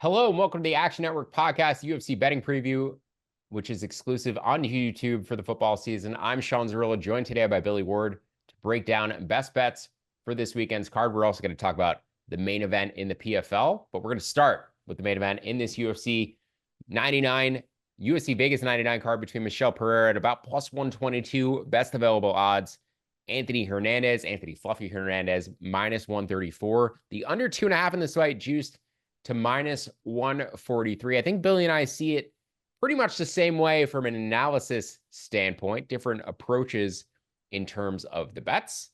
Hello and welcome to the Action Network podcast, UFC betting preview, which is exclusive on YouTube for the football season. I'm Sean Zerillo, joined today by Billy Ward to break down best bets for this weekend's card. We're also going to talk about the main event in the PFL, but we're going to start with the main event in this UFC 99, UFC Vegas 99 card between Michel Pereira at about plus 122, best available odds. Anthony Fluffy Hernandez, minus 134. The under 2.5 in this fight juiced to minus 143. I think Billy and I see it pretty much the same way from an analysis standpoint, different approaches in terms of the bets.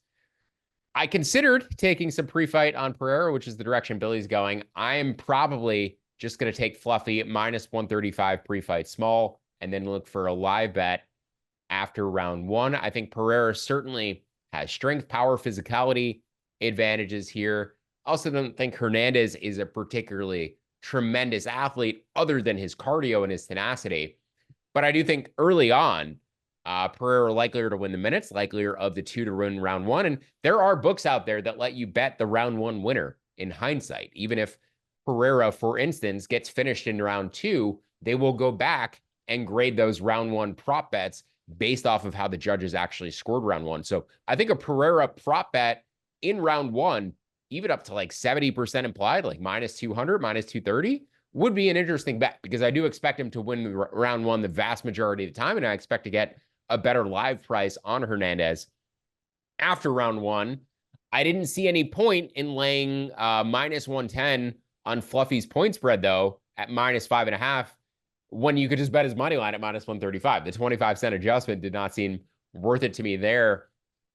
I considered taking some pre-fight on Pereira, which is the direction Billy's going. I am probably just going to take Fluffy at minus 135 pre-fight small and then look for a live bet after round one. I think Pereira certainly has strength, power, physicality advantages here. Also don't think Hernandez is a particularly tremendous athlete other than his cardio and his tenacity. But I do think early on, Pereira likelier to win the minutes, likelier of the two to win round one. And there are books out there that let you bet the round one winner in hindsight. Even if Pereira, for instance, gets finished in round two, they will go back and grade those round one prop bets based off of how the judges actually scored round one. So I think a Pereira prop bet in round one, even up to like 70% implied, like minus 200, minus 230, would be an interesting bet because I do expect him to win round one the vast majority of the time, and I expect to get a better live price on Hernandez after round one. I didn't see any point in laying minus 110 on Fluffy's point spread, though, at minus 5.5, when you could just bet his money line at minus 135. The 25-cent adjustment did not seem worth it to me there.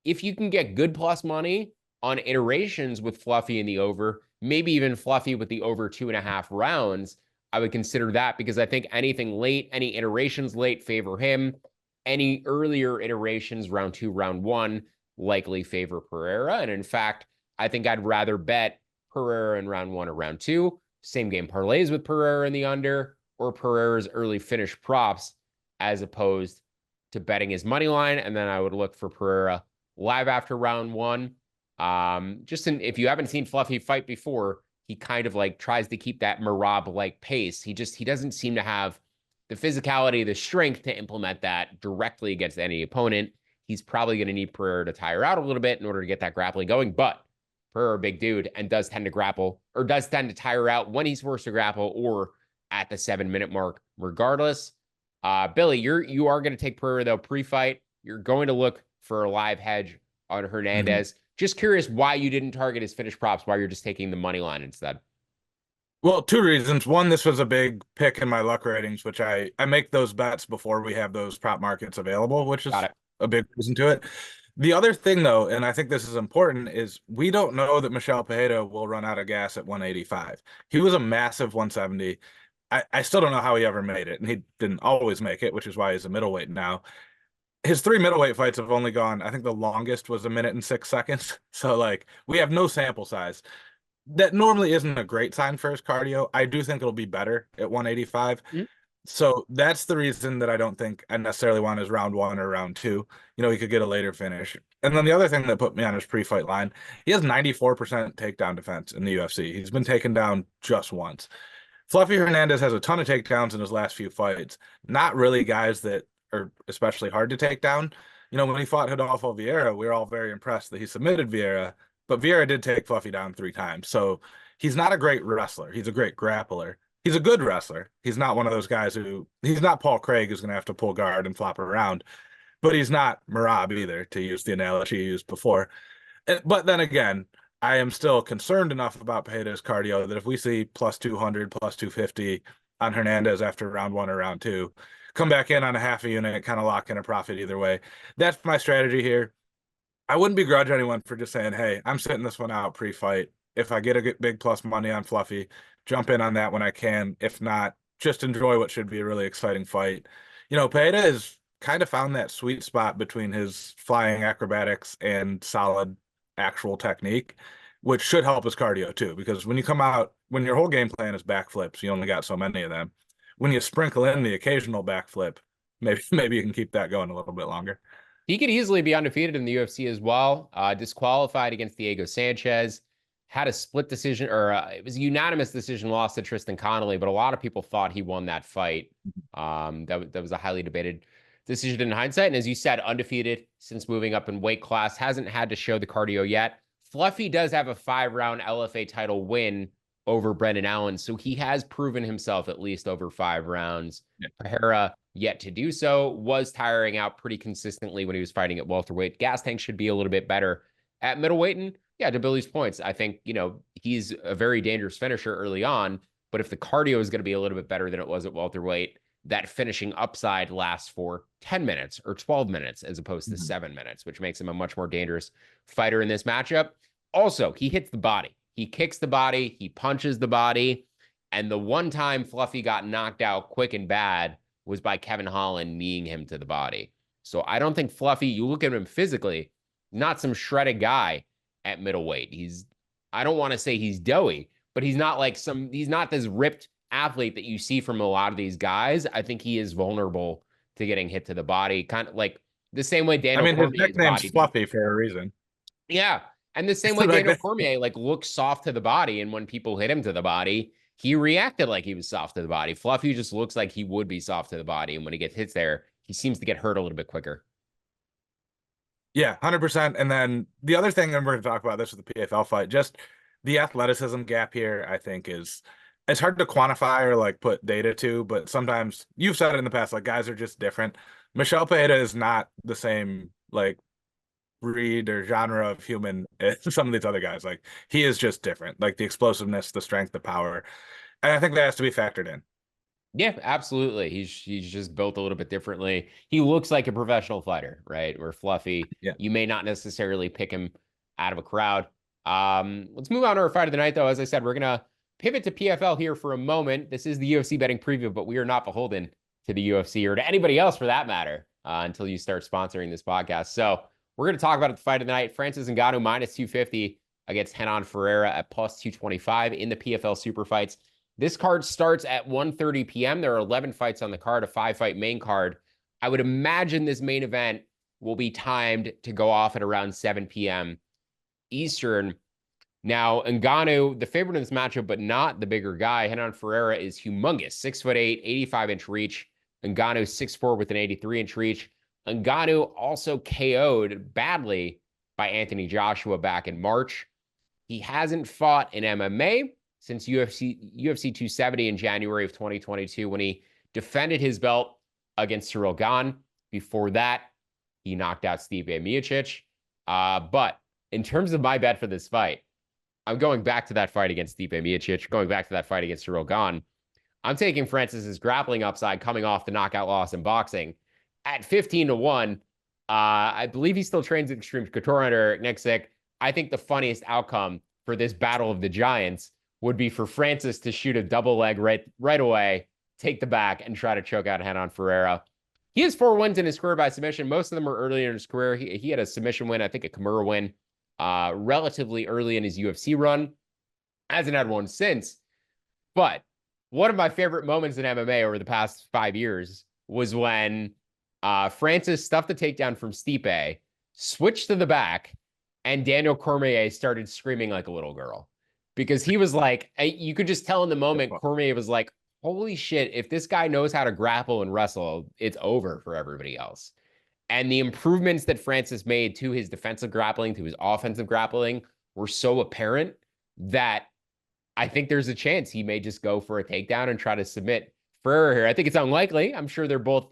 If you can get good plus money on iterations with Fluffy in the over, maybe even Fluffy with the over 2.5 rounds, I would consider that because I think anything late, any iterations late favor him. Any earlier iterations, round two, round one, likely favor Pereira. And in fact, I think I'd rather bet Pereira in round one or round two, same game parlays with Pereira in the under, or Pereira's early finish props, as opposed to betting his money line. And then I would look for Pereira live after round one. If you haven't seen Fluffy fight before, he kind of like tries to keep that Marab-like pace. He doesn't seem to have the physicality, the strength to implement that directly against any opponent. He's probably going to need Pereira to tire out a little bit in order to get that grappling going, but Pereira, big dude, and does tend to tire out when he's forced to grapple or at the 7-minute mark, regardless. Billy, you are going to take Pereira though pre-fight. You're going to look for a live hedge on Hernandez. Just curious why you didn't target his finish props, why you're just taking the money line instead. Well, two reasons. One, this was a big pick in my luck ratings, which I make those bets before we have those prop markets available, which is a big reason to it. The other thing, though, and I think this is important, is we don't know that Michel Pereira will run out of gas at 185. He was a massive 170. I still don't know how he ever made it, and he didn't always make it, which is why he's a middleweight now. His 3 middleweight fights have only gone, I think the longest was 1 minute and 6 seconds. So, like, we have no sample size. That normally isn't a great sign for his cardio. I do think it'll be better at 185. So that's the reason that I don't think I necessarily want his round one or round two. He could get a later finish. And then the other thing that put me on his pre-fight line, he has 94% takedown defense in the UFC. He's been taken down just once. Fluffy Hernandez has a ton of takedowns in his last few fights. Not really guys that are especially hard to take down. When he fought Rodolfo Vieira, we were all very impressed that he submitted Vieira, but Vieira did take Fluffy down 3 times. So he's not a great wrestler. He's a great grappler. He's a good wrestler. He's not one of those guys he's not Paul Craig who's going to have to pull guard and flop around, but he's not Marab either, to use the analogy you used before. But then again, I am still concerned enough about Pereira's cardio that if we see plus 200, plus 250 on Hernandez after round one or round two, come back in on a half a unit, kind of lock in a profit either way. That's my strategy here. I wouldn't begrudge anyone for just saying, hey, I'm sitting this one out pre-fight. If I get a big plus money on Fluffy, jump in on that when I can. If not, just enjoy what should be a really exciting fight. Pereira has kind of found that sweet spot between his flying acrobatics and solid actual technique, which should help his cardio too, because when your whole game plan is backflips, you only got so many of them. When you sprinkle in the occasional backflip, maybe you can keep that going a little bit longer. He could easily be undefeated in the UFC as well. Disqualified against Diego Sanchez. had a split decision, or it was a unanimous decision loss to Tristan Connolly, but a lot of people thought he won that fight. That was a highly debated decision in hindsight. And as you said, undefeated since moving up in weight class, hasn't had to show the cardio yet. Fluffy does have a 5-round LFA title win over Brendan Allen, so he has proven himself at least over 5 rounds. Yeah. Pereira yet to do so, was tiring out pretty consistently when he was fighting at welterweight. Gas tank should be a little bit better at middleweight. And yeah, to Billy's points, I think, he's a very dangerous finisher early on, but if the cardio is going to be a little bit better than it was at welterweight, that finishing upside lasts for 10 minutes or 12 minutes as opposed to 7 minutes, which makes him a much more dangerous fighter in this matchup. Also, he hits the body. He kicks the body. He punches the body. And the one time Fluffy got knocked out quick and bad was by Kevin Holland kneeing him to the body. So I don't think Fluffy, you look at him physically, not some shredded guy at middleweight. I don't want to say he's doughy, but he's not this ripped athlete that you see from a lot of these guys. I think he is vulnerable to getting hit to the body, kind of like the same way Daniel Cormier's his nickname's Fluffy for a reason. Yeah. And the same way Daniel Cormier looks soft to the body, and when people hit him to the body, he reacted like he was soft to the body. Fluffy just looks like he would be soft to the body, and when he gets hits there, he seems to get hurt a little bit quicker. Yeah, 100%. And then the other thing, and we're going to talk about this with the PFL fight, just the athleticism gap here, I think it's hard to quantify or put data to, but sometimes you've said it in the past, guys are just different. Michel Pereira is not the same breed or genre of human as some of these other guys. He is just different, the explosiveness, the strength, the power, and I think that has to be factored in. Yeah, absolutely. He's just built a little bit differently. He looks like a professional fighter, right? Where Fluffy, you may not necessarily pick him out of a crowd. Let's move on to our fight of the night, though. As I said, we're gonna pivot to PFL here for a moment. This is the UFC betting preview, but we are not beholden to the UFC or to anybody else for that matter until you start sponsoring this podcast. So we're going to talk about the fight of the night. Francis Ngannou minus 250 against Renan Ferreira at plus 225 in the PFL Super Fights. This card starts at 1:30 p.m. There are 11 fights on the card, a 5-fight main card. I would imagine this main event will be timed to go off at around 7 p.m. Eastern. Now, Ngannou, the favorite in this matchup, but not the bigger guy. Renan Ferreira is humongous, 6'8", 85-inch reach. Ngannou 6'4" with an 83-inch reach. Ngannou also KO'd badly by Anthony Joshua back in March. He hasn't fought in MMA since UFC 270 in January of 2022 when he defended his belt against Ciryl Gane. Before that, he knocked out Stipe Miocic. But in terms of my bet for this fight, I'm going back to that fight against Stipe Miocic, going back to that fight against Ciryl Gane. I'm taking Francis's grappling upside coming off the knockout loss in boxing at 15-1. I believe he still trains at Extreme Couture under Nick Sick. I think the funniest outcome for this battle of the giants would be for Francis to shoot a double leg right away, take the back, and try to choke out Renan Ferreira. He has 4 wins in his career by submission. Most of them are early in his career. He had a submission win, I think a Kimura win, relatively early in his UFC run. Hasn't had one since. But one of my favorite moments in MMA over the past 5 years was when Francis stuffed the takedown from Stipe, switched to the back, and Daniel Cormier started screaming like a little girl. Because he was you could just tell in the moment, Cormier was like, holy shit, if this guy knows how to grapple and wrestle, it's over for everybody else. And the improvements that Francis made to his defensive grappling, to his offensive grappling, were so apparent that I think there's a chance he may just go for a takedown and try to submit Ferreira here. I think it's unlikely. I'm sure they're both,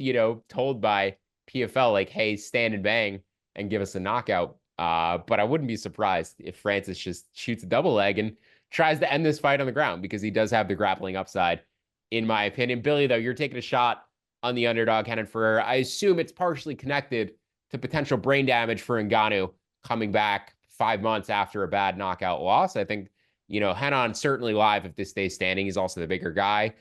told by PFL, hey, stand and bang and give us a knockout. But I wouldn't be surprised if Francis just shoots a double leg and tries to end this fight on the ground because he does have the grappling upside, in my opinion. Billy, though, you're taking a shot on the underdog, Renan Ferreira. I assume it's partially connected to potential brain damage for Ngannou coming back 5 months after a bad knockout loss. I think, Renan certainly live if this stays standing. He's also the bigger guy.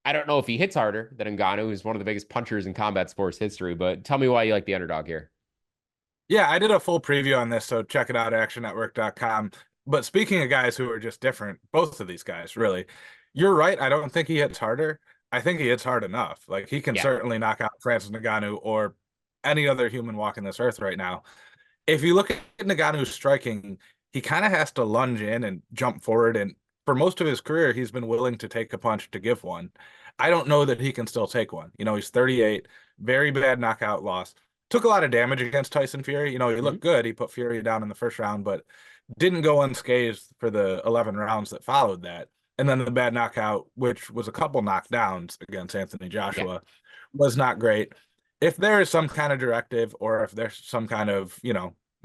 I don't know if he hits harder than Ngannou, who's one of the biggest punchers in combat sports history, but tell me why you like the underdog here. Yeah, I did a full preview on this, so check it out at actionnetwork.com. But speaking of guys who are just different, both of these guys, really, you're right. I don't think he hits harder. I think he hits hard enough. He can certainly knock out Francis Ngannou or any other human walking this earth right now. If you look at Ngannou's striking, he kind of has to lunge in and jump forward. And for most of his career, he's been willing to take a punch to give one. I don't know that he can still take one. He's 38, very bad knockout loss. Took a lot of damage against Tyson Fury. He looked good. He put Fury down in the first round, but didn't go unscathed for the 11 rounds that followed that. And then the bad knockout, which was a couple knockdowns against Anthony Joshua, was not great. If there is some kind of directive or if there's some kind of,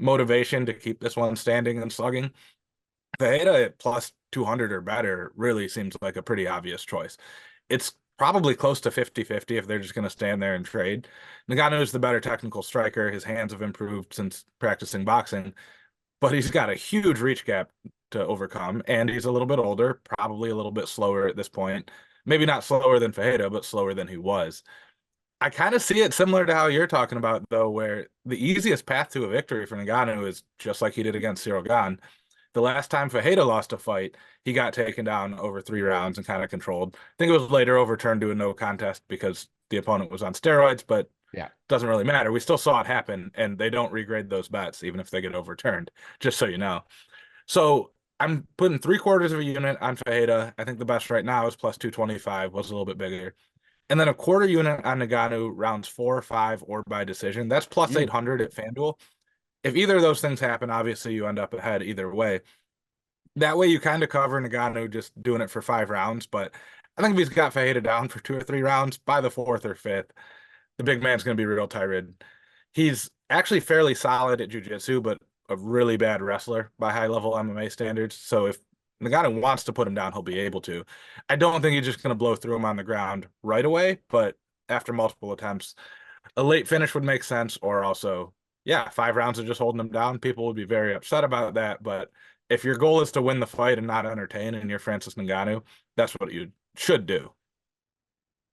motivation to keep this one standing and slugging, Ferreira at plus 200 or better really seems like a pretty obvious choice. It's probably close to 50-50 if they're just going to stand there and trade. Ngannou is the better technical striker. His hands have improved since practicing boxing, but he's got a huge reach gap to overcome, and he's a little bit older, probably a little bit slower at this point. Maybe not slower than Ferreira, but slower than he was. I kind of see it similar to how you're talking about, though, where the easiest path to a victory for Ngannou is just like he did against Cyril Gane. The last time Ferreira lost a fight, he got taken down over 3 rounds and kind of controlled. I think it was later overturned to a no contest because the opponent was on steroids, but doesn't really matter. We still saw it happen, and they don't regrade those bets, even if they get overturned, just so you know. So I'm putting 3/4 of a unit on Ferreira. I think the best right now is plus 225, was a little bit bigger. And then a 1/4 unit on Ngannou rounds 4, 5, or by decision. That's plus 800 at FanDuel. If either of those things happen, obviously you end up ahead either way. That way you kind of cover Ngannou just doing it for 5 rounds. But I think if he's got Ferreira down for 2 or 3 rounds, by the 4th or 5th, the big man's going to be real tired. He's actually fairly solid at jiu-jitsu, but a really bad wrestler by high-level MMA standards. So if Ngannou wants to put him down, he'll be able to. I don't think he's just going to blow through him on the ground right away, but after multiple attempts, a late finish would make sense, or also, 5 rounds of just holding him down. People would be very upset about that, but if your goal is to win the fight and not entertain, and you're Francis Ngannou, that's what you should do.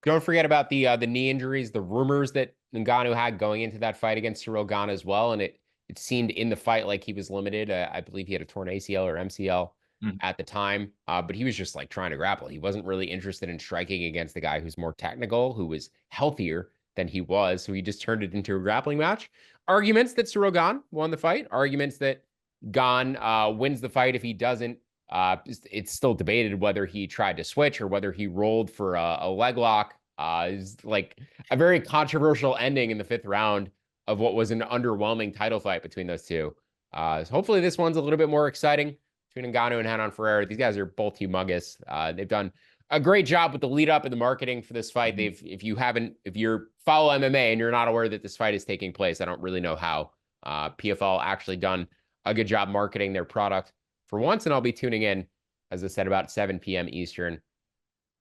Don't forget about the knee injuries, the rumors that Ngannou had going into that fight against Cyril Gane as well, and it seemed in the fight like he was limited. I believe he had a torn ACL or MCL at the time, but he was just like trying to grapple. He wasn't really interested in striking against the guy who's more technical, who was healthier than he was, so he just turned it into a grappling match. Arguments that Cyril Gane won the fight, arguments that Gane wins the fight if he doesn't. It's still debated whether he tried to switch or whether he rolled for a leg lock. Is like a very controversial ending in the 5th round of what was an underwhelming title fight between those two. So hopefully this one's a little bit more exciting between Ngannou and Renan Ferreira. These guys are both humongous. They've done a great job with the lead up and the marketing for this fight. If you follow MMA and you're not aware that this fight is taking place, I don't really know how. PFL actually done a good job marketing their product for once, and I'll be tuning in, as I said, about 7 p.m. Eastern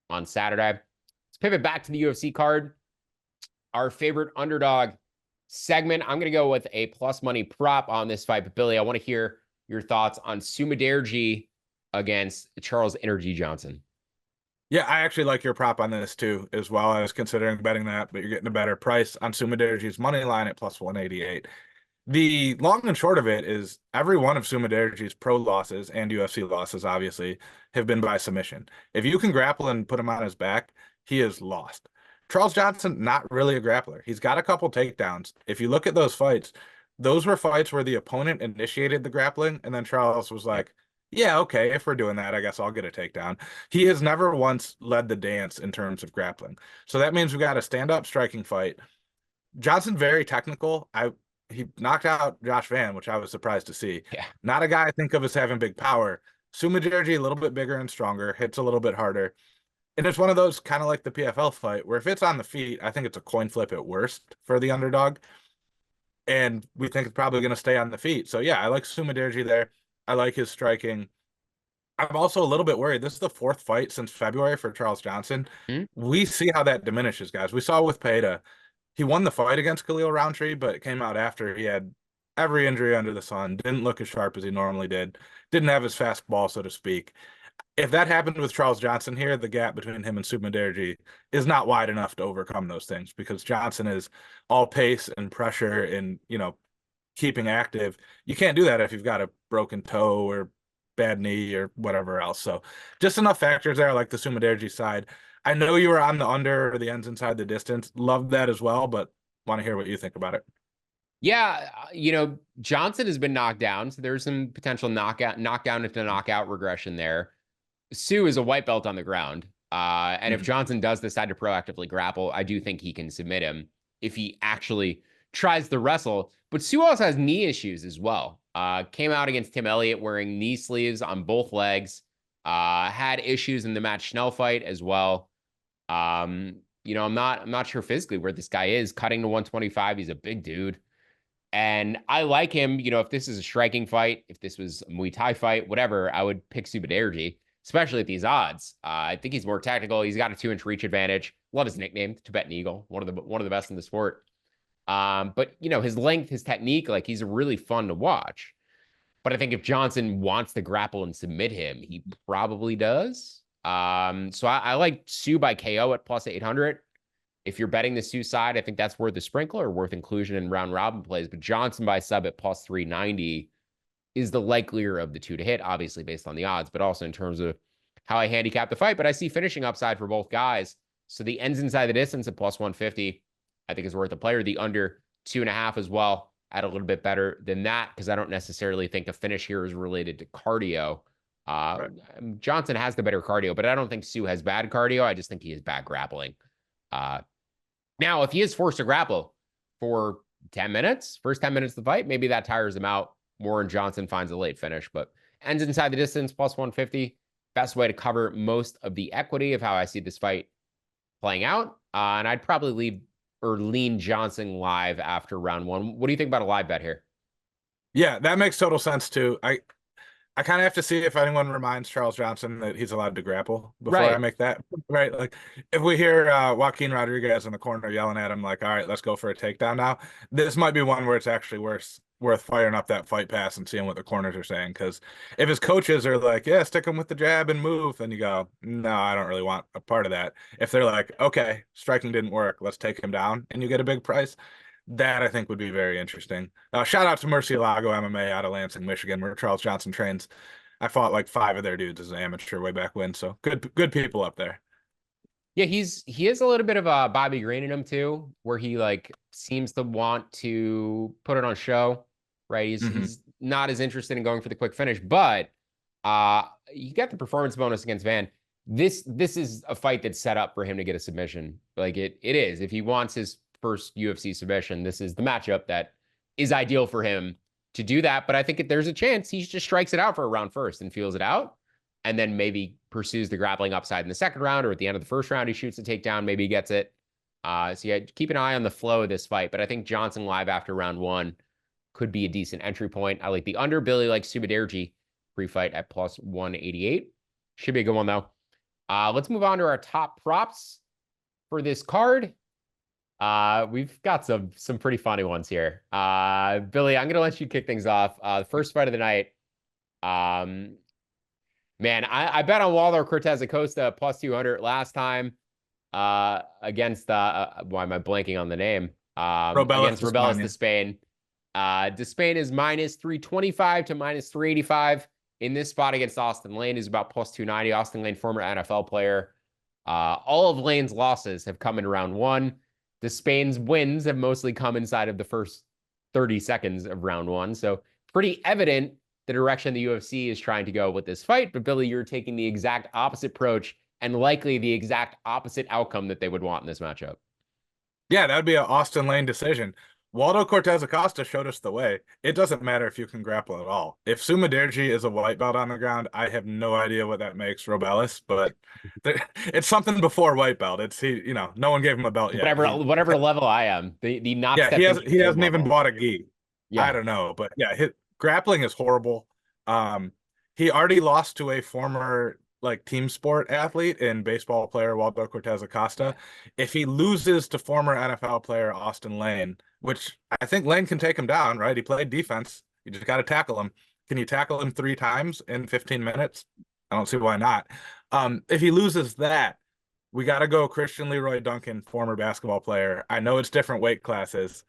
on Saturday. Let's pivot back to the UFC card. Our favorite underdog segment. I'm going to go with a plus money prop on this fight. But Billy, I want to hear your thoughts on Sumudaerji against Charles Energy Johnson. Yeah, I actually like your prop on this too, as well. I was considering betting that, but you're getting a better price on Sumudaerji's money line at plus 188. The long and short of it is every one of Sumudaerji's pro losses and UFC losses, obviously, have been by submission. If you can grapple and put him on his back, he is lost. Charles Johnson, not really a grappler. He's got a couple takedowns. If you look at those fights, those were fights where the opponent initiated the grappling, and then Charles was like, yeah, okay, if we're doing that, I guess I'll get a takedown. He has never once led the dance in terms of grappling. So that means we got a stand-up striking fight. Johnson, very technical. He knocked out Josh Van, which I was surprised to see. Yeah. Not a guy I think of as having big power. Sumudaerji, a little bit bigger and stronger, hits a little bit harder. And it's one of those kind of like the PFL fight where if it's on the feet, I think it's a coin flip at worst for the underdog. And we think it's probably going to stay on the feet. So yeah, I like Sumudaerji there. I like his striking. I'm also a little bit worried. This is the 4th fight since February for Charles Johnson. We see how that diminishes, guys. We saw with Pereira. He won the fight against Khalil Roundtree, but it came out after he had every injury under the sun, didn't look as sharp as he normally did, didn't have his fastball, so to speak. If that happened with Charles Johnson here, the gap between him and Sumudaerji is not wide enough to overcome those things because Johnson is all pace and pressure and, keeping active. You can't do that if you've got a broken toe or bad knee or whatever else. So just enough factors there, like the Sumudaerji side. I know you were on the under or the ends inside the distance. Love that as well, but want to hear what you think about it. Yeah, Johnson has been knocked down, so there's some potential knockdown into knockout regression there. Sue is a white belt on the ground. And if Johnson does decide to proactively grapple, I do think he can submit him if he actually tries to wrestle. But Sue also has knee issues as well. Came out against Tim Elliott wearing knee sleeves on both legs. Had issues in the Matt Schnell fight as well. I'm not sure physically where this guy is. Cutting to 125, he's a big dude. And I like him, if this is a striking fight, if this was a Muay Thai fight, whatever, I would pick Subedergi, especially at these odds. I think he's more tactical. He's got a 2-inch reach advantage. Love his nickname, Tibetan Eagle, one of the best in the sport. But his length, his technique, like he's really fun to watch. But I think if Johnson wants to grapple and submit him, he probably does. So I like Sue by KO at plus 800. If you're betting the Sue side, I think that's worth a sprinkle or worth inclusion in round robin plays. But Johnson by sub at plus 390 is the likelier of the two to hit, obviously based on the odds, but also in terms of how I handicap the fight. But I see finishing upside for both guys. So the ends inside the distance at plus 150, I think is worth a player. The under 2.5 as well at a little bit better than that, because I don't necessarily think a finish here is related to cardio. Right. Johnson has the better cardio, but I don't think Sue has bad cardio. I just think he has bad grappling. Now, if he is forced to grapple for 10 minutes, first 10 minutes of the fight, maybe that tires him out more and Johnson finds a late finish, but ends inside the distance, plus 150, best way to cover most of the equity of how I see this fight playing out. And I'd probably lean Johnson live after round one. What do you think about a live bet here? Yeah, that makes total sense too. I kind of have to see if anyone reminds Charles Johnson that he's allowed to grapple before I make that. Right. Like if we hear Joaquin Rodriguez in the corner yelling at him, like, all right, let's go for a takedown now. This might be one where it's actually worth firing up that fight pass and seeing what the corners are saying. Because if his coaches are like, yeah, stick him with the jab and move, and you go, no, I don't really want a part of that. If they're like, okay, striking didn't work, let's take him down, and you get a big price. That I think would be very interesting. Shout out to Murcielago MMA out of Lansing, Michigan, where Charles Johnson trains. I fought like 5 of their dudes as an amateur way back when, so good people up there. Yeah, he has a little bit of a Bobby Green in him too, where he like seems to want to put it on show, right? He's not as interested in going for the quick finish, but you got the performance bonus against Van. This is a fight that's set up for him to get a submission. Like it is. If he wants his first UFC submission, this is the matchup that is ideal for him to do that. But I think there's a chance he just strikes it out for a round first and feels it out, and then maybe pursues the grappling upside in the second round, or at the end of the first round, he shoots a takedown, maybe he gets it. So yeah, keep an eye on the flow of this fight. But I think Johnson live after round one could be a decent entry point. I like the under. Billy likes Subedergi pre-fight at plus 188. Should be a good one though. Let's move on to our top props for this card. We've got some pretty funny ones here. Billy, I'm gonna let you kick things off. The first fight of the night. Man, I bet on Waldo Cortez Acosta plus 200 last time. Against why am I blanking on the name? Against Rubelas Despain. Despain is minus 325 to minus 385 in this spot against Austin Lane, who's about plus 290. Austin Lane, former NFL player. All of Lane's losses have come in round one. Despain's wins have mostly come inside of the first 30 seconds of round one. So pretty evident the direction the UFC is trying to go with this fight. But Billy, you're taking the exact opposite approach and likely the exact opposite outcome that they would want in this matchup. Yeah, that would be an Austin Lane decision. Waldo Cortez Acosta showed us the way. It doesn't matter if you can grapple at all. If Subedergi is a white belt on the ground, I have no idea what that makes Rubelas, but it's something before white belt. It's no one gave him a belt yet. Whatever level I am, the not. Yeah, he hasn't even bought a gi. Yeah, I don't know, but yeah, grappling is horrible. He already lost to a former team sport athlete and baseball player Waldo Cortez Acosta. If he loses to former NFL player Austin Lane, which I think Lane can take him down, right? He played defense. You just got to tackle him. Can you tackle him 3 times in 15 minutes? I don't see why not. If he loses that, we got to go Christian Leroy Duncan, former basketball player. I know it's different weight classes,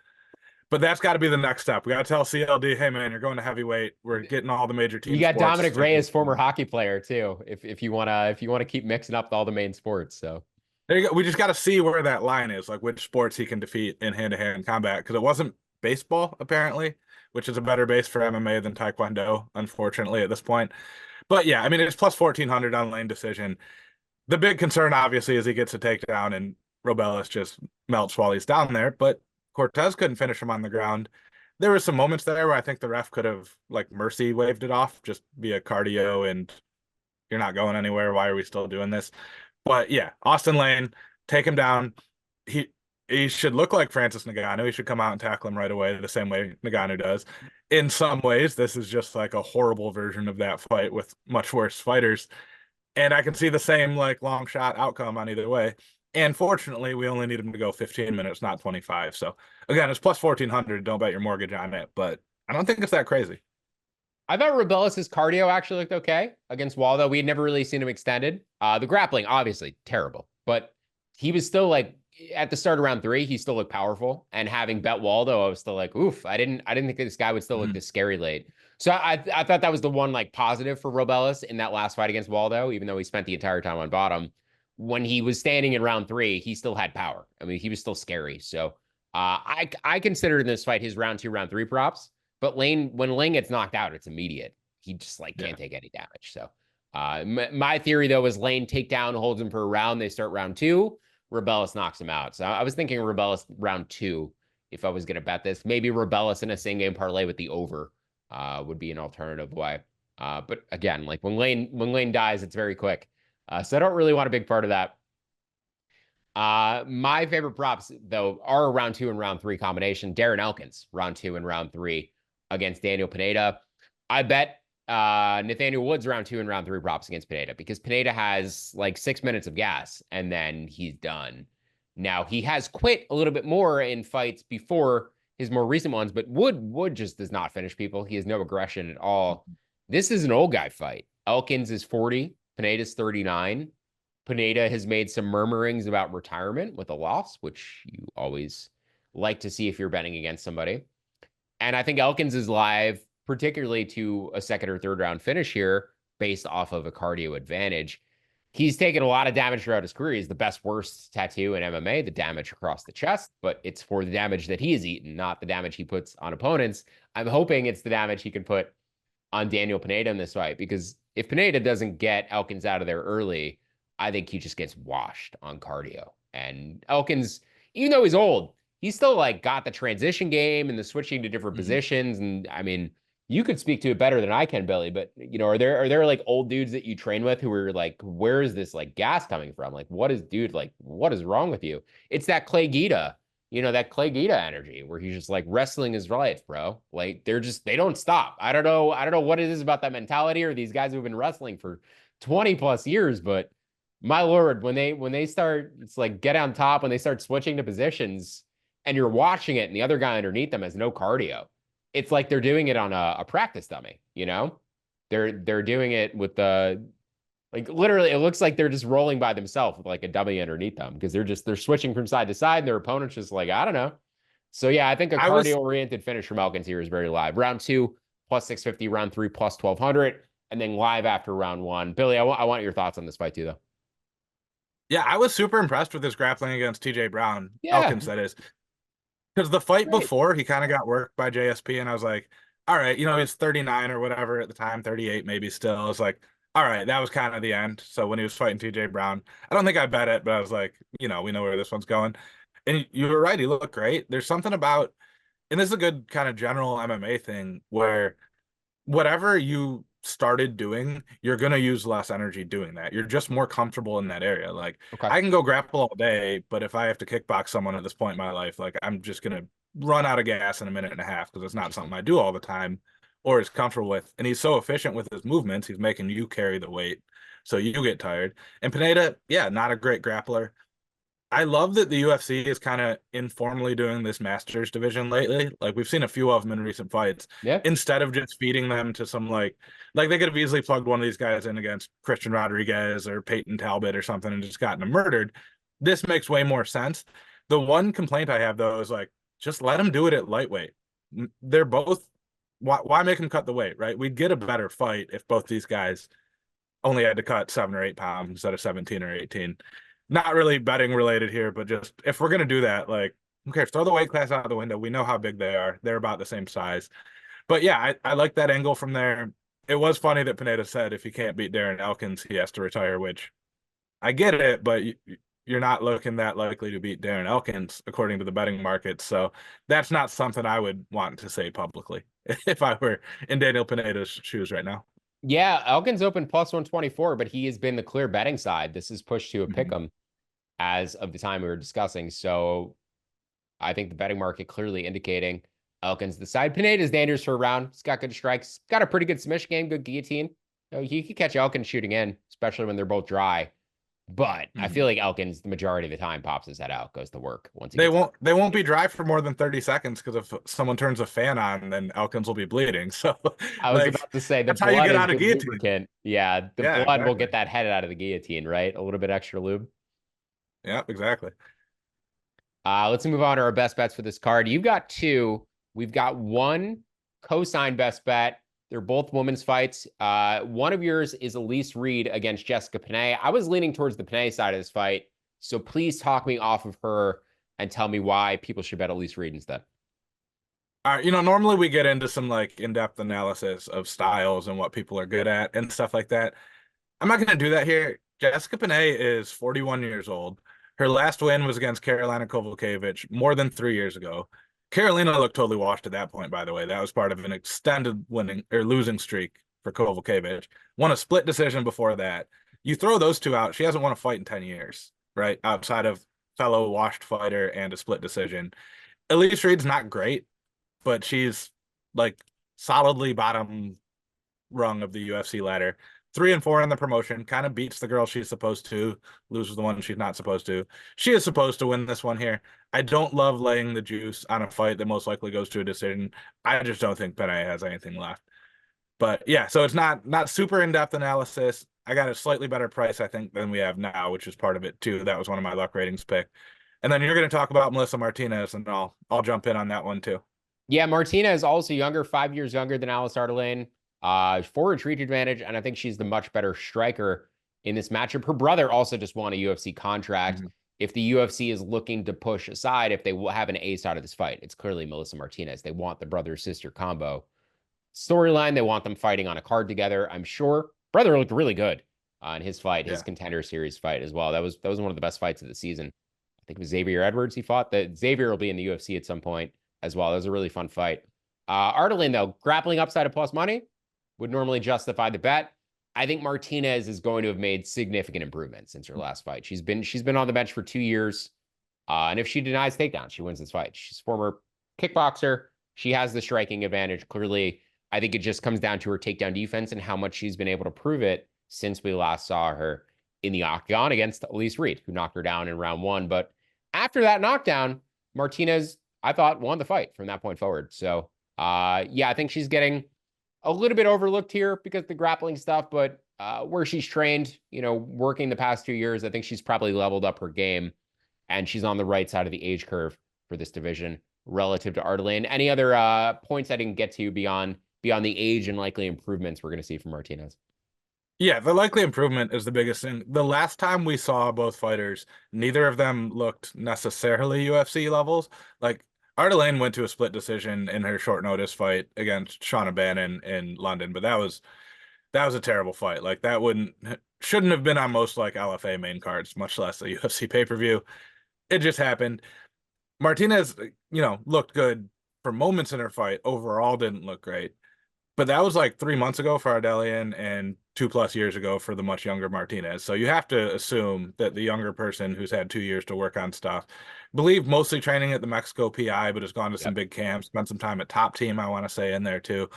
but that's got to be the next step. We got to tell CLD, hey man, you're going to heavyweight. We're getting all the major teams. You got Dominic Reyes, former hockey player too. If you wanna keep mixing up all the main sports. So there you go. We just got to see where that line is, like which sports he can defeat in hand-to-hand combat, because it wasn't baseball, apparently, which is a better base for MMA than Taekwondo, unfortunately, at this point. But yeah, I mean, it's plus 1,400 on lane decision. The big concern, obviously, is he gets a takedown and Robelis just melts while he's down there. But Cortez couldn't finish him on the ground. There were some moments there where I think the ref could have like mercy waved it off just via cardio and you're not going anywhere. Why are we still doing this? But yeah, Austin Lane, take him down. He he should look like Francis Ngannou. He should come out and tackle him right away, the same way Ngannou does. In some ways, this is just like a horrible version of that fight with much worse fighters. And I can see the same like long shot outcome on either way. And fortunately, we only need him to go 15 minutes, not 25. So again, it's plus 1,400. Don't bet your mortgage on it, but I don't think it's that crazy. I thought Rubelis' cardio actually looked okay against Waldo. We had never really seen him extended. The grappling, obviously, terrible. But he was still like, at the start of round 3, he still looked powerful. And having bet Waldo, I was still like, oof, I didn't think this guy would still look this scary late. So I thought that was the one like positive for Rubelis in that last fight against Waldo, even though he spent the entire time on bottom. When he was standing in round 3, he still had power. I mean, he was still scary. So I consider in this fight his round 2, round 3 props. But when Lane gets knocked out, it's immediate. He just like can't take any damage. So my theory though is Lane takedown holds him for a round. They start round 2. Rubelis knocks him out. So I was thinking Rubelis round 2 if I was going to bet this. Maybe Rubelis in a same game parlay with the over would be an alternative way. But again, like when Lane dies, it's very quick. So I don't really want a big part of that. My favorite props though are round 2 and round 3 combination. Darren Elkins round 2 and round 3 against Daniel Pineda. I bet Nathaniel Woods round 2 and round 3 props against Pineda because Pineda has like 6 minutes of gas and then he's done. Now he has quit a little bit more in fights before his more recent ones, but Wood just does not finish people. He has no aggression at all. This is an old guy fight. Elkins is 40, Pineda's 39. Pineda has made some murmurings about retirement with a loss, which you always like to see if you're betting against somebody. And I think Elkins is live, particularly to a second or third round finish here based off of a cardio advantage. He's taken a lot of damage throughout his career. He's the best worst tattoo in MMA, the damage across the chest, but it's for the damage that he has eaten, not the damage he puts on opponents. I'm hoping it's the damage he can put on Daniel Pineda in this fight, because if Pineda doesn't get Elkins out of there early, I think he just gets washed on cardio. And Elkins, even though he's old, he's still like got the transition game and the switching to different positions. And I mean, you could speak to it better than I can, Billy, but you know, are there like old dudes that you train with who are like, where is this like gas coming from? Like, what is wrong with you? It's that Clay Guida, that Clay Guida energy where he's just like wrestling his life, bro. Like they don't stop. I don't know what it is about that mentality or these guys who've been wrestling for 20 plus years, but my Lord, when they start, it's like get on top when they start switching to positions and you're watching it and the other guy underneath them has no cardio. It's like they're doing it on a practice dummy, They're doing it with like literally it looks like they're just rolling by themselves with like a dummy underneath them because they're switching from side to side and their opponent's just like, I don't know. So yeah, I think a cardio-oriented finish from Elkins here is very live. Round 2, plus 650, round 3, plus 1,200, and then live after round 1. Billy, I want your thoughts on this fight too, though. Yeah, I was super impressed with his grappling against TJ Brown. Yeah. Elkins, that is. Because the fight before, he kind of got worked by JSP, and I was like, all right, he's 39 or whatever at the time, 38 maybe still. I was like, all right, that was kind of the end. So when he was fighting TJ Brown, I don't think I bet it, but I was like, we know where this one's going. And you were right, he looked great. There's something about, and this is a good kind of general MMA thing, where whatever you started doing, you're going to use less energy doing that. You're just more comfortable in that area. Like I can go grapple all day, but if I have to kickbox someone at this point in my life, like I'm just going to run out of gas in a minute and a half because it's not something I do all the time or is comfortable with. And he's so efficient with his movements. He's making you carry the weight. So you get tired. And Pineda, yeah, not a great grappler. I love that the UFC is kind of informally doing this Masters division lately. Like we've seen a few of them in recent fights. Yeah. Instead of just feeding them to some like they could have easily plugged one of these guys in against Christian Rodriguez or Peyton Talbot or something and just gotten them murdered. This makes way more sense. The one complaint I have though is like just let them do it at lightweight. They're both why make them cut the weight, right? We'd get a better fight if both these guys only had to cut 7 or 8 pounds instead of 17 or 18. Not really betting related here, but just if we're going to do that, like Who cares? Throw the weight class out of the window. We know how big they are. They're about the same size. But yeah, I like that angle from there. It was funny that Pineda said if he can't beat Darren Elkins, he has to retire, which I get it, but you're not looking that likely to beat Darren Elkins according to the betting market. So that's not something I would want to say publicly if I were in Daniel Pineda's shoes right now. Yeah, Elkins opened plus 124, but he has been the clear betting side. This is pushed to a pick 'em as of the time we were discussing. So I think the betting market clearly indicating Elkins the side. Pineda's dangerous for a round. He's got good strikes. Got a pretty good submission game, good guillotine. You could catch Elkins shooting in, especially when they're both dry. But I feel like Elkins, the majority of the time, pops his head out, goes to work. Once they won't be dry for more than 30 seconds because if someone turns a fan on, then Elkins will be bleeding. So I was about to say the that's how you blood get is out of good guillotine. lubricant. Yeah, the blood exactly. will get that head out of the guillotine, right? A little bit extra lube. Yeah, exactly. Let's move on to our best bets for this card. You've got two. We've got one cosign best bet. They're both women's fights. One of yours is Elise Reed against Jessica Penne. I was leaning towards the Penne side of this fight, so please talk me off of her and tell me why people should bet Elise Reed instead. All right, normally we get into some like in-depth analysis of styles and what people are good at and stuff like that. I'm not going to do that here. Jessica Penne is 41 years old. Her last win was against Carolina Kovalevich more than 3 years ago. Carolina looked totally washed at that point, by the way. That was part of an extended winning or losing streak for Kovalevich. Won a split decision before that. You throw those two out, she hasn't won a fight in 10 years, right? Outside of fellow washed fighter and a split decision. Elise Reed's not great, but she's like solidly bottom rung of the UFC ladder. 3-4 in the promotion, kind of beats the girl she's supposed to, loses the one she's not supposed to. She is supposed to win this one here. I don't love laying the juice on a fight that most likely goes to a decision. I just don't think Penne has anything left. But yeah, so it's not super in-depth analysis. I got a slightly better price, I think, than we have now, which is part of it too. That was one of my luck ratings pick. And then you're going to talk about Melissa Martinez, and I'll jump in on that one too. Yeah, Martinez is also younger, 5 years younger than Alice Ardelane. Forward reach advantage, and I think she's the much better striker in this matchup. Her brother also just won a UFC contract. If the UFC is looking to push aside, if they will have an ace out of this fight, it's clearly Melissa Martinez. They want the brother-sister combo storyline. They want them fighting on a card together. I'm sure brother looked really good in his fight, his Contender Series fight as well. That was one of the best fights of the season. I think it was Xavier Edwards he fought. That Xavier will be in the UFC at some point as well. That was a really fun fight. Ardelane, though, grappling upside of plus money would normally justify the bet. I think Martinez is going to have made significant improvements since her last fight. She's been on the bench for 2 years. And if she denies takedown, she wins this fight. She's a former kickboxer. She has the striking advantage. Clearly, I think it just comes down to her takedown defense and how much she's been able to prove it since we last saw her in the octagon against Elise Reed, who knocked her down in round 1. But after that knockdown, Martinez, I thought, won the fight from that point forward. So, yeah, I think she's getting a little bit overlooked here because of the grappling stuff, but where she's trained, working the past 2 years, I think she's probably leveled up her game, and she's on the right side of the age curve for this division relative to Ardelane. Any other points I didn't get to beyond the age and likely improvements we're going to see from Martinez? Yeah, the likely improvement is the biggest thing. The last time we saw both fighters, neither of them looked necessarily UFC levels. Like Ardelane went to a split decision in her short notice fight against Shauna Bannon in London, but that was a terrible fight. Like that shouldn't have been on most like LFA main cards, much less a UFC pay-per-view. It just happened. Martinez, looked good for moments in her fight. Overall didn't look great. But that was like 3 months ago for Ardelian and 2+ years ago for the much younger Martinez. So you have to assume that the younger person who's had 2 years to work on stuff, believe mostly training at the Mexico PI, but has gone to some big camps, spent some time at Top Team, I want to say, in there too.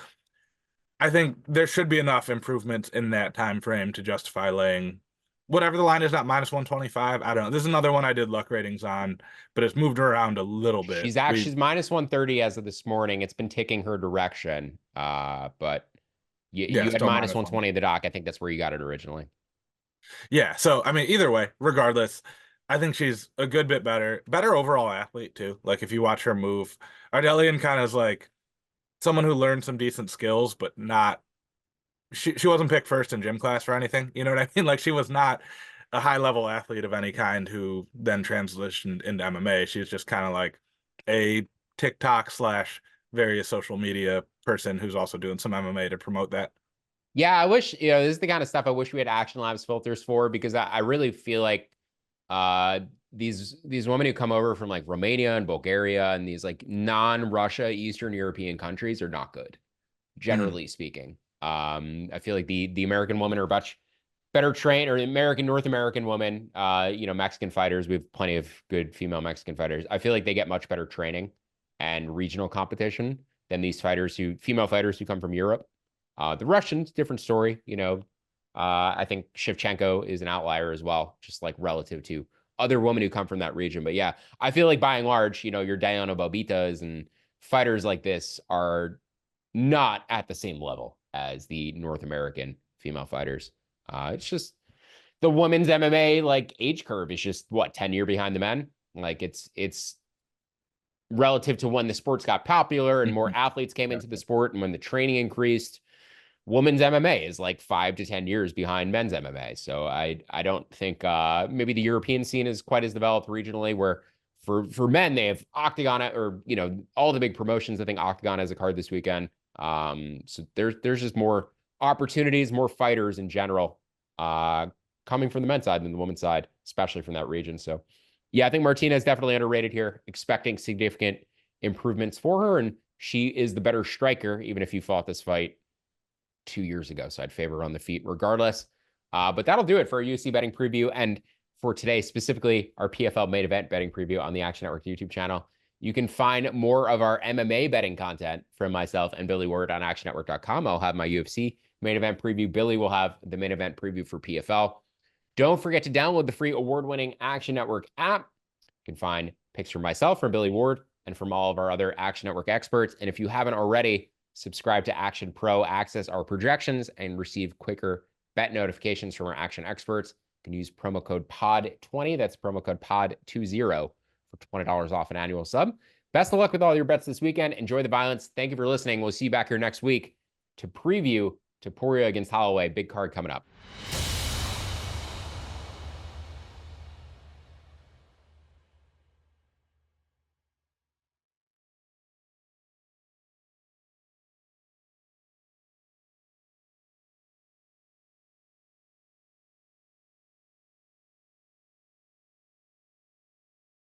I think there should be enough improvements in that time frame to justify laying whatever the line is, not -125. I don't know. This is another one I did luck ratings on, but it's moved around a little bit. She's -130 as of this morning. It's been ticking her direction. But you had -120 in the doc. I think that's where you got it originally. Yeah. So, I mean, either way, regardless, I think she's a good bit better overall athlete too. Like if you watch her move, Ardelian kind of is like someone who learned some decent skills, but not, she wasn't picked first in gym class or anything. You know what I mean? Like she was not a high level athlete of any kind who then transitioned into MMA. She's just kind of like a TikTok / various social media person who's also doing some MMA to promote that. Yeah, I wish, this is the kind of stuff I wish we had Action Labs filters for, because I really feel like these women who come over from like Romania and Bulgaria and these like non-Russia Eastern European countries are not good, generally speaking. I feel like the American women are much better trained, or American, North American women, Mexican fighters. We have plenty of good female Mexican fighters. I feel like they get much better training and regional competition than these female fighters who come from Europe. The Russians, different story. I think Shevchenko is an outlier as well, just like relative to other women who come from that region. But yeah, I feel like by and large, your Diana Bobitas and fighters like this are not at the same level as the North American female fighters. It's just the women's MMA like age curve is just 10 years behind the men. Like it's relative to when the sports got popular and more athletes came into the sport and when the training increased. Women's MMA is like 5 to 10 years behind men's MMA. So I don't think maybe the European scene is quite as developed regionally, where for men they have Octagon, or all the big promotions. I think Octagon has a card this weekend. So there's just more opportunities, more fighters in general coming from the men's side than the women's side, especially from that region. So yeah, I think Martina is definitely underrated here, expecting significant improvements for her. And she is the better striker, even if you fought this fight 2 years ago. So I'd favor her on the feet regardless. But that'll do it for our UFC betting preview. And for today, specifically our PFL main event betting preview on the Action Network YouTube channel. You can find more of our MMA betting content from myself and Billy Ward on actionnetwork.com. I'll have my UFC main event preview. Billy will have the main event preview for PFL. Don't forget to download the free award-winning Action Network app. You can find picks from myself, from Billy Ward, and from all of our other Action Network experts. And if you haven't already, subscribe to Action Pro, access our projections, and receive quicker bet notifications from our Action experts. You can use promo code POD20. That's promo code POD20 for $20 off an annual sub. Best of luck with all your bets this weekend. Enjoy the violence. Thank you for listening. We'll see you back here next week to preview Topuria against Holloway. Big card coming up.